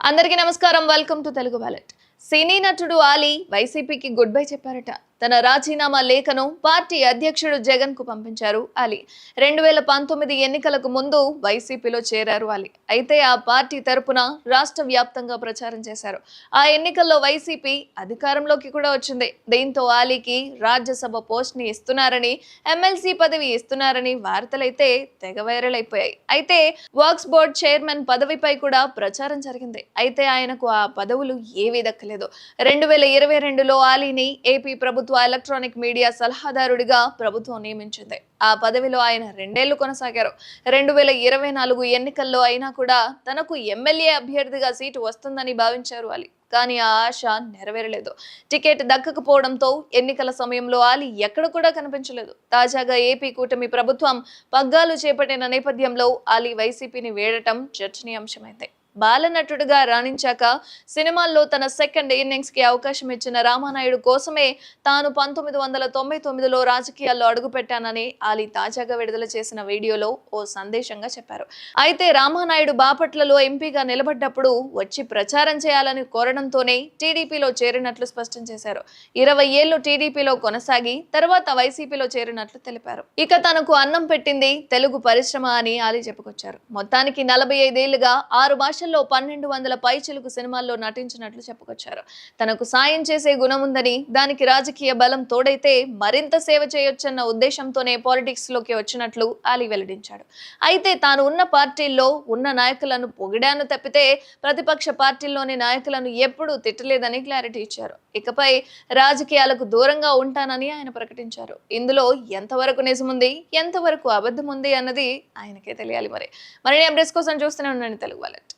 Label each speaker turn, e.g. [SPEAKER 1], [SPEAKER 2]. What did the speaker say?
[SPEAKER 1] అందరికీ నమస్కారం. Welcome to Telugu wallet. Cine నటుడు ఆలీ వైసీపీకి గుడ్ బై చెప్పారట. తన రాజీనామా లేఖను పార్టీ అధ్యక్షుడు జగన్ కు పంపించారు ఆలీ. 2019 ఎన్నికలకు ముందు వైసీపీలో చేరారు ఆలీ. అయితే ఆ పార్టీ తరపున రాష్ట్ర వ్యాప్తంగా ప్రచారం చేశారు. ఆ ఎన్నికల్లో వైసీపీ అధికారంలోకి కూడా వచ్చింది. దీంతో ఆలీకి రాజ్యసభ పోస్ట్ ని ఇస్తున్నారని, ఎమ్మెల్సీ పదవి ఇస్తున్నారని వార్తలైతే తెగ వైరల్ అయిపోయాయి. అయితే వర్క్స్ బోర్డ్ చైర్మన్ పదవిపై కూడా ప్రచారం జరిగింది. అయితే ఆయనకు ఆ పదవులు ఏవీ దక్కలేదు. 2022లో ఆలీని ఏపీ ప్రభుత్వ ఎలక్ట్రానిక్ మీడియా సలహాదారుడిగా ప్రభుత్వం నియమించింది. ఆ పదవిలో ఆయన 2 ఏళ్లు కొనసాగారు. 2024 ఎన్నికల్లో అయినా కూడా తనకు ఎమ్మెల్యే అభ్యర్థిగా సీటు వస్తుందని భావించారు ఆలీ. కానీ ఆ ఆశ నెరవేరలేదు. టికెట్ దక్కకపోవడంతో ఎన్నికల సమయంలో ఆలీ ఎక్కడ కూడా కనిపించలేదు. తాజాగా ఏపీ కూటమి ప్రభుత్వం పగ్గాలు చేపట్టిన నేపథ్యంలో ఆలీ వైసీపీని వీడటం చర్చనీయాంశమైంది. బాలనటుడిగా రాణించాక సినిమాల్లో తన సెకండ్ ఇన్నింగ్స్ కి అవకాశం ఇచ్చిన రామానాయుడు కోసమే తాను 1999లో రాజకీయాల్లో అడుగుపెట్టానని ఆలీ తాజాగా విడుదల చేసిన వీడియోలో ఓ సందేశంగా చెప్పారు. అయితే రామానాయుడు బాపట్లలో ఎంపీగా నిలబడ్డప్పుడు వచ్చి ప్రచారం చేయాలని కోరడంతోనే టీడీపీలో చేరినట్లు స్పష్టం చేశారు. 20 ఏళ్లు టీడీపీలో కొనసాగి తర్వాత వైసీపీలో చేరినట్లు తెలిపారు. ఇక తనకు అన్నం పెట్టింది తెలుగు పరిశ్రమ అని ఆలీ చెప్పుకొచ్చారు. మొత్తానికి 45 ఏళ్లుగా 6 భాషల్లో 1200 పైచిలుకు సినిమాల్లో నటించినట్లు చెప్పుకొచ్చారు. తనకు సాయం చేసే గుణం ఉందని, దానికి రాజకీయ బలం తోడైతే మరింత సేవ చేయొచ్చన్న ఉద్దేశంతోనే పాలిటిక్స్ లోకి వచ్చినట్లు ఆలీ వెల్లడించాడు. అయితే తాను ఉన్న పార్టీల్లో ఉన్న నాయకులను పొగిడాను తప్పితే ప్రతిపక్ష పార్టీల్లోని నాయకులను ఎప్పుడూ తిట్టలేదని క్లారిటీ ఇచ్చారు. ఇకపై రాజకీయాలకు దూరంగా ఉంటానని ఆయన ప్రకటించారు. ఇందులో ఎంతవరకు నిజముంది, ఎంతవరకు అబద్ధం ఉంది అన్నది ఆయనకే తెలియాలి. మరి అప్డేట్స్ కోసం చూస్తూనే ఉండండి తెలుగు వాలెట్.